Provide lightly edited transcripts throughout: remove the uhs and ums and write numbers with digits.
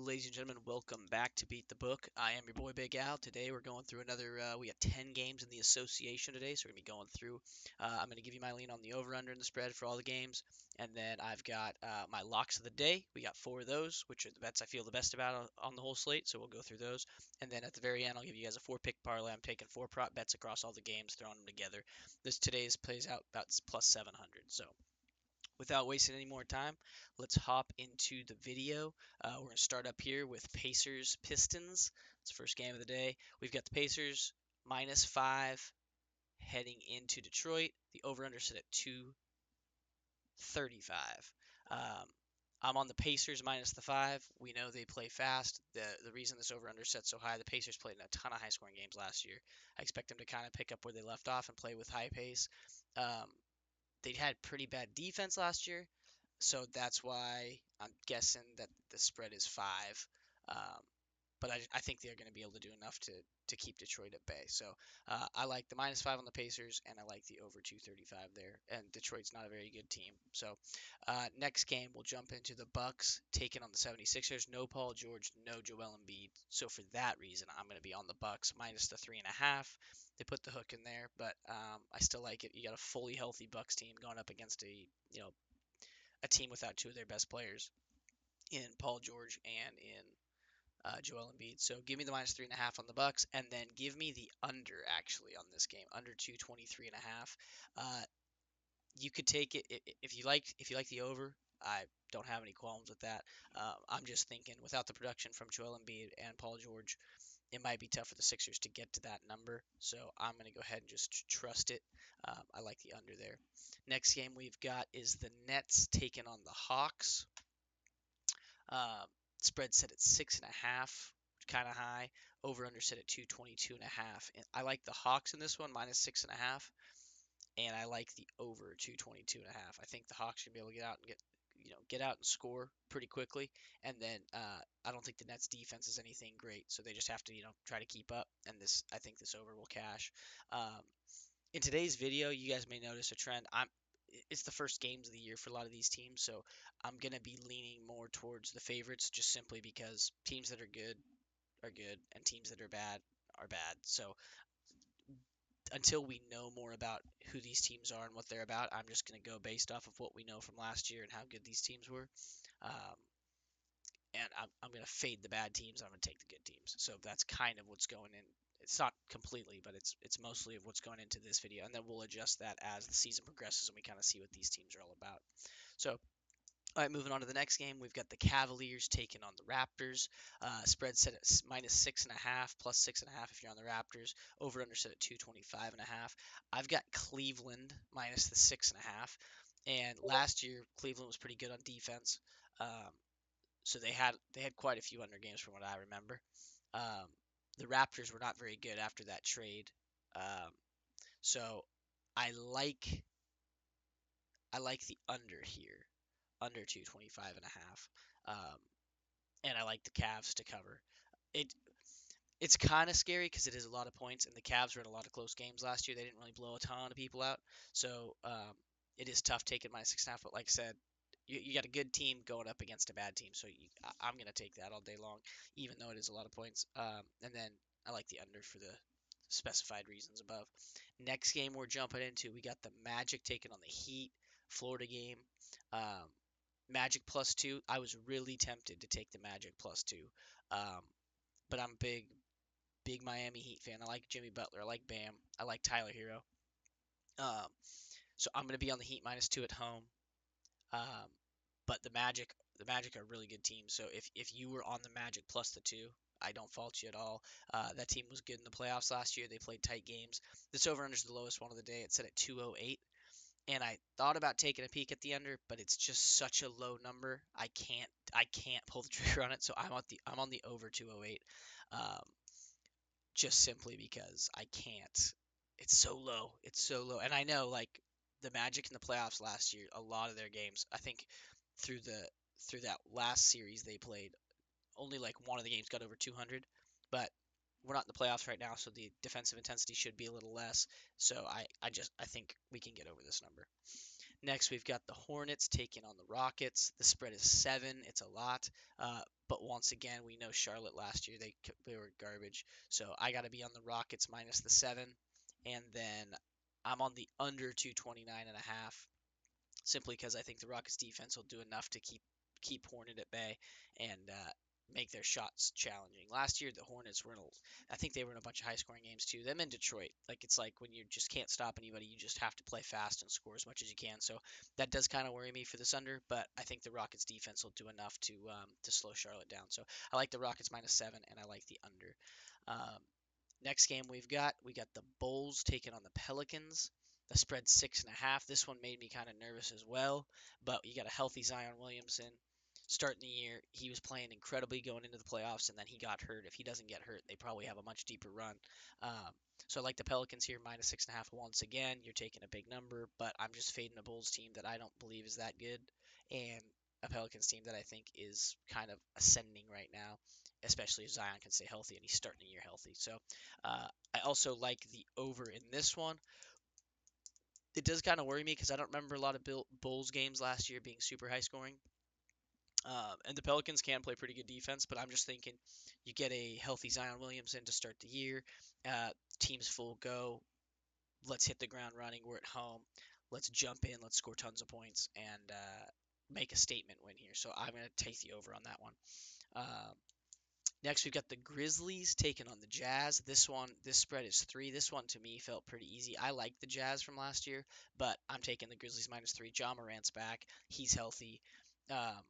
ladies and gentlemen. Welcome back to Beat the Book. I am your boy Big Al. Today we're going through another. We got 10 games in the association today, so we're gonna be going through. I'm gonna give you my lean on the over/under and the spread for all the games, and then I've got my locks of the day. We got 4 of those, which are the bets I feel the best about on the whole slate. So we'll go through those, and then at the very end, I'll give you guys a 4-pick parlay. I'm taking 4 prop bets across all the games, throwing them together. This today's plays out about plus 700. So without wasting any more time, let's hop into the video. We're going to start up here with Pacers Pistons. It's the first game of the day. We've got the Pacers -5 heading into Detroit. The over/under set at 235. I'm on the Pacers minus the 5. We know they play fast. The reason this over/under set so high, the Pacers played in a ton of high-scoring games last year. I expect them to kind of pick up where they left off and play with high pace. They had pretty bad defense last year, so that's why I'm guessing that the spread is 5. Um, but I think they're going to be able to do enough to keep Detroit at bay. So I like the -5 on the Pacers, and I like the over 235 there. And Detroit's not a very good team. So next game, we'll jump into the Bucks taking on the 76ers. No Paul George, no Joel Embiid. So for that reason, I'm going to be on the Bucks minus the 3.5. They put the hook in there, but I still like it. You got a fully healthy Bucks team going up against a team without 2 of their best players in Paul George and in Joel Embiid. So give me the -3.5 on the Bucks, and then give me the under actually on this game, under 223.5. You could take it if you like the over. I don't have any qualms with that. I'm just thinking without the production from Joel Embiid and Paul George, it might be tough for the Sixers to get to that number. So I'm going to go ahead and just trust it. I like the under there. Next game we've got is the Nets taking on the Hawks. Uh, Spread set at 6.5, kind of high. Over under set at 222.5. And I like the Hawks in this one, -6.5. And I like the over 222.5. I think the Hawks can be able to get out and get out and score pretty quickly. And then I don't think the Nets defense is anything great, so they just have to try to keep up. And I think this over will cash. Um, in today's video, you guys may notice a trend. It's the first games of the year for a lot of these teams, so I'm gonna be leaning more towards the favorites, just simply because teams that are good, and teams that are bad. So until we know more about who these teams are and what they're about, I'm just gonna go based off of what we know from last year and how good these teams were. Um, and I'm going to fade the bad teams. I'm going to take the good teams. So that's kind of what's going in. It's not completely, but it's mostly of what's going into this video. And then we'll adjust that as the season progresses and we kind of see what these teams are all about. So, all right, moving on to the next game, we've got the Cavaliers taking on the Raptors. Spread set at -6.5, +6.5 if you're on the Raptors. Over under set at 225.5. I've got Cleveland minus the 6.5. And last year, Cleveland was pretty good on defense. So they had quite a few under games from what I remember. Um, the Raptors were not very good after that trade. Um, so I like I like the under here, under 225.5. And I like the Cavs to cover. It it's kind of scary because it is a lot of points, and the Cavs were in a lot of close games last year. They didn't really blow a ton of people out, so it is tough taking -6.5. But like I said, you got a good team going up against a bad team, so I'm going to take that all day long, even though it is a lot of points. And then I like the under for the specified reasons above. Next game we're jumping into, we got the Magic taking on the Heat, Florida game. Um, Magic +2. I was really tempted to take the Magic +2, um, but I'm big Miami Heat fan. I like Jimmy Butler. I like Bam. I like Tyler Hero. Um, so I'm going to be on the Heat -2 at home. Um, but the Magic are a really good team. So if you were on the Magic plus the 2, I don't fault you at all. That team was good in the playoffs last year. They played tight games. This over-under is the lowest one of the day. It's set at 208. And I thought about taking a peek at the under, but it's just such a low number. I can't pull the trigger on it. So I'm on the over 208. Um, just simply because I can't. It's so low. It's so low. And I know like the Magic in the playoffs last year, a lot of their games, I think through that last series they played, only like one of the games got over 200. But we're not in the playoffs right now, so the defensive intensity should be a little less. So I think we can get over this number. Next, we've got the Hornets taking on the Rockets. The spread is 7. It's a lot. But once again, we know Charlotte last year, they were garbage. So I got to be on the Rockets minus the 7. And then I'm on the under 229.5, simply because I think the Rockets defense will do enough to keep Hornet at bay and make their shots challenging. Last year, the Hornets were I think they were in a bunch of high scoring games too. Them in Detroit, like it's like when you just can't stop anybody, you just have to play fast and score as much as you can. So that does kind of worry me for this under, but I think the Rockets defense will do enough to slow Charlotte down. So I like the Rockets minus 7, and I like the under. Um, Next game we got the Bulls taking on the Pelicans. The spread 6.5. This one made me kind of nervous as well, but you got a healthy Zion Williamson starting the year. He was playing incredibly going into the playoffs, and then he got hurt. If he doesn't get hurt, they probably have a much deeper run. Um, so I like the Pelicans here minus 6.5 once again. You're taking a big number, but I'm just fading a Bulls team that I don't believe is that good, and a Pelicans team that I think is kind of ascending right now, especially if Zion can stay healthy and he's starting the year healthy. So I also like the over in this one. It does kind of worry me because I don't remember a lot of Bulls games last year being super high scoring. And the Pelicans can play pretty good defense, but I'm just thinking you get a healthy Zion Williamson to start the year. Team's full go. Let's hit the ground running. We're at home. Let's jump in. Let's score tons of points and make a statement win here. So I'm going to take the over on that one. Um, Next, we've got the Grizzlies taking on the Jazz. This spread is 3. This one to me felt pretty easy. I like the Jazz from last year, but I'm taking the Grizzlies minus 3. Ja Morant's back. He's healthy. Um,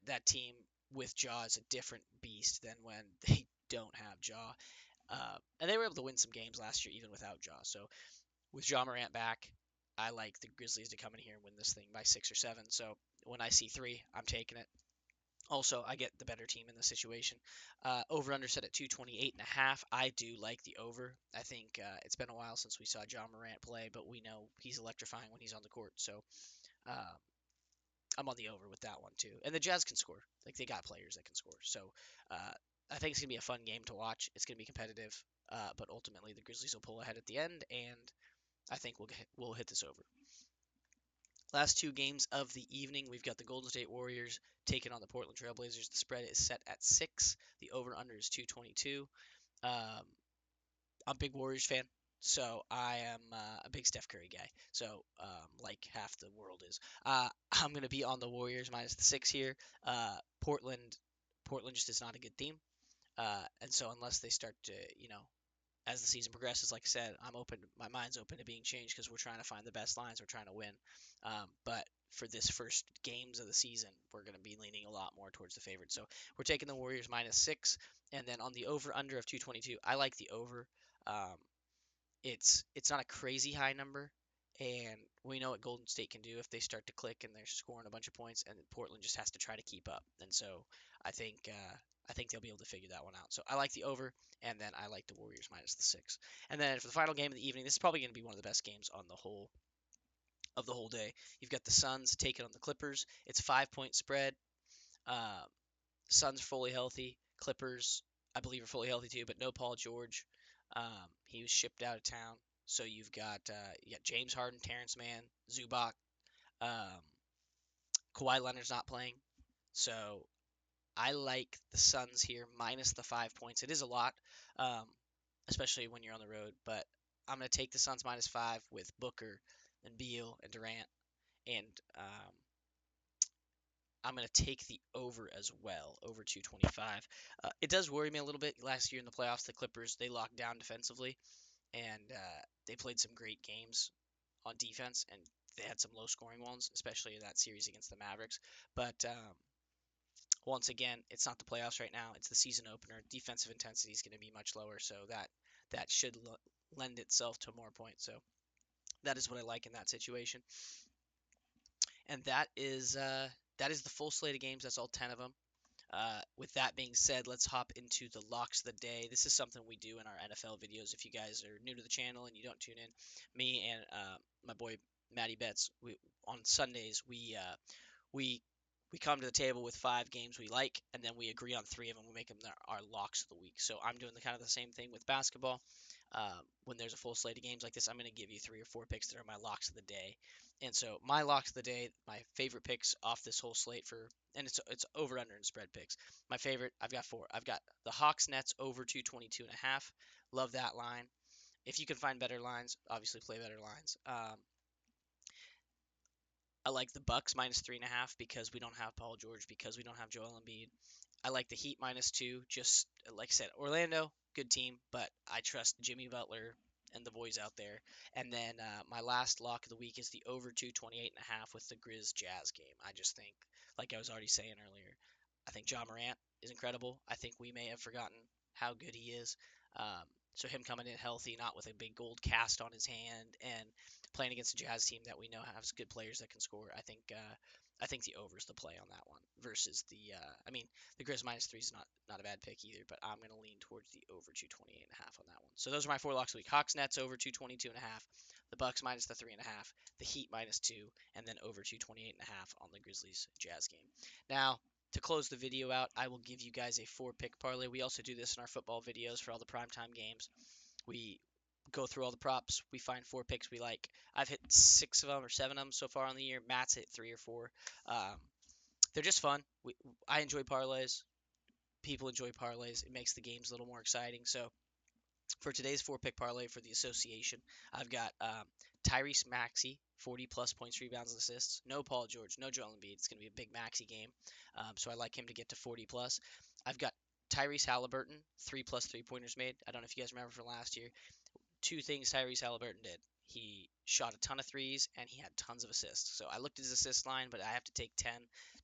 that team with Ja is a different beast than when they don't have Ja. And they were able to win some games last year even without Ja. So with Ja Morant back, I like the Grizzlies to come in here and win this thing by 6 or 7. So when I see 3, I'm taking it. Also, I get the better team in the situation. Over under set at 228.5. I do like the over. I think it's been a while since we saw John Morant play, but we know he's electrifying when he's on the court. So uh, I'm on the over with that one too. And the Jazz can score. Like they got players that can score. So I think it's gonna be a fun game to watch. It's gonna be competitive, but ultimately the Grizzlies will pull ahead at the end, and I think we'll hit this over. Last two games of the evening, we've got the Golden State Warriors taking on the Portland Trailblazers. The spread is set at 6. The over/under is 222. Um, I'm a big Warriors fan, so I am a big Steph Curry guy. So like half the world is. I'm gonna be on the Warriors minus the 6 here. Portland just is not a good team, and so unless they start to, as the season progresses, like I said, I'm open. My mind's open to being changed because we're trying to find the best lines. We're trying to win. But for this first games of the season, we're going to be leaning a lot more towards the favorite. So we're taking the Warriors minus 6, and then on the over under of 222, I like the over. Um, it's not a crazy high number, and we know what Golden State can do if they start to click and they're scoring a bunch of points, and Portland just has to try to keep up. And so I think I think they'll be able to figure that one out. So I like the over, and then I like the Warriors minus the 6. And then for the final game of the evening, this is probably going to be one of the best games on the whole day. You've got the Suns taking on the Clippers. It's 5-point spread. Um, Suns fully healthy. Clippers, I believe, are fully healthy too, but no Paul George. He was shipped out of town. So you got James Harden, Terrence Mann, Zubac. Um, Kawhi Leonard's not playing. So I like the Suns here minus the 5 points. It is a lot, um, especially when you're on the road, but I'm going to take the Suns minus 5 with Booker and Beal and Durant, and I'm going to take the over as well, over 225. It does worry me a little bit. Last year in the playoffs, the Clippers, they locked down defensively, and they played some great games on defense, and they had some low-scoring ones, especially in that series against the Mavericks. But once again, it's not the playoffs right now. It's the season opener. Defensive intensity is going to be much lower, so that should lend itself to more points. So that is what I like in that situation. And that is the full slate of games. That's all 10 of them. With that being said, let's hop into the locks of the day. This is something we do in our NFL videos. If you guys are new to the channel and you don't tune in, me and my boy Matty Betts, on Sundays we we come to the table with 5 games we like, and then we agree on 3 of them. We make them our locks of the week. So I'm doing the kind of the same thing with basketball. When there's a full slate of games like this, I'm going to give you 3 or 4 picks that are my locks of the day. And so my locks of the day, my favorite picks off this whole slate and it's over under and spread picks. My favorite, I've got 4. I've got the Hawks Nets over 222.5. Love that line. If you can find better lines, obviously play better lines. I like the Bucks -3.5 because we don't have Paul George, because we don't have Joel Embiid. I like the Heat -2. Just like I said, Orlando, good team, but I trust Jimmy Butler and the boys out there. And then my last lock of the week is the over 228.5 with the Grizz Jazz game. I just think, like I was already saying earlier, I think John Morant is incredible. I think we may have forgotten how good he is. Um, so him coming in healthy, not with a big gold cast on his hand, and playing against a Jazz team that we know has good players that can score, I think the over is the play on that one versus I mean, the Grizz -3 is not a bad pick either, but I'm going to lean towards the over 228.5 on that one. So those are my 4 locks of the week. Hawks Nets over 222.5, the Bucks -3.5, the Heat -2, and then over 228.5 on the Grizzlies Jazz game. Now, to close the video out, I will give you guys a 4-pick parlay. We also do this in our football videos for all the primetime games. We go through all the props. We find 4 picks we like. I've hit 6 of them or 7 of them so far on the year. Matt's hit 3 or 4. Um, they're just fun. I enjoy parlays. People enjoy parlays. It makes the games a little more exciting. So for today's 4-pick parlay for the association, I've got Tyrese Maxey, 40 plus points, rebounds, and assists. No Paul George, no Joel Embiid. It's going to be a big Maxey game. So I like him to get to 40 plus. I've got Tyrese Halliburton, 3 plus 3-pointers made. I don't know if you guys remember from last year. 2 things Tyrese Halliburton did. He shot a ton of threes and he had tons of assists. So I looked at his assist line, but I have to take 10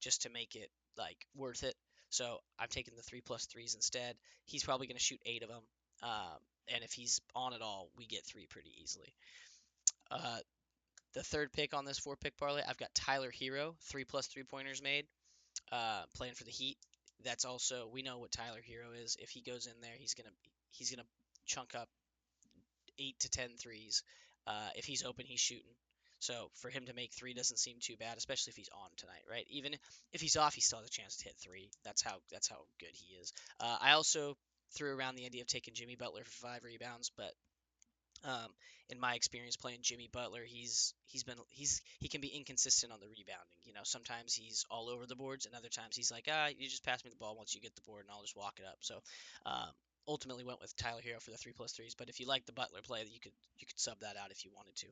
just to make it like worth it. So I'm taking the 3+3s instead. He's probably going to shoot 8 of them. And if he's on at all, we get 3 pretty easily. Uh, the third pick on this 4-pick parlay, I've got Tyler Hero, 3+3-pointers made, playing for the Heat. That's also, we know what Tyler Hero is. If he goes in there, he's gonna chunk up 8 to 10 threes. If he's open, he's shooting. So for him to make 3 doesn't seem too bad, especially if he's on tonight, right? Even if he's off, he still has a chance to hit 3. That's how good he is. I also threw around the idea of taking Jimmy Butler for 5 rebounds, but um, in my experience playing Jimmy Butler, he can be inconsistent on the rebounding. You know, sometimes he's all over the boards, and other times he's like, you just pass me the ball once you get the board, and I'll just walk it up. So ultimately went with Tyler Hero for the 3+3s. But if you like the Butler play, you could sub that out if you wanted to.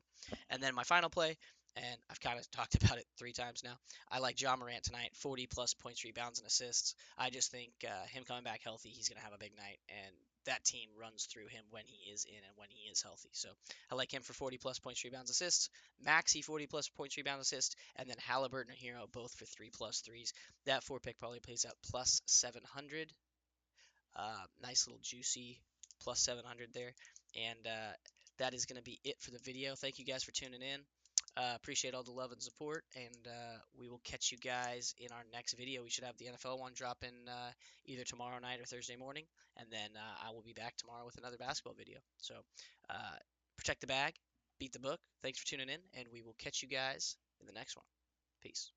And then my final play, and I've kind of talked about it 3 times now. I like John Morant tonight, 40 plus points, rebounds, and assists. I just think him coming back healthy, he's gonna have a big night, and that team runs through him when he is in and when he is healthy. So I like him for 40 plus points, rebounds, assists. Maxey 40 plus points, rebounds, assists, and then Halliburton and Hero both for 3+3s. That 4-pick probably plays out plus 700. Nice little juicy plus 700 there. And that is going to be it for the video. Thank you guys for tuning in. Appreciate all the love and support, and we will catch you guys in our next video. We should have the NFL one dropping either tomorrow night or Thursday morning, and then I will be back tomorrow with another basketball video. So protect the bag, beat the book. Thanks for tuning in, and we will catch you guys in the next one. Peace.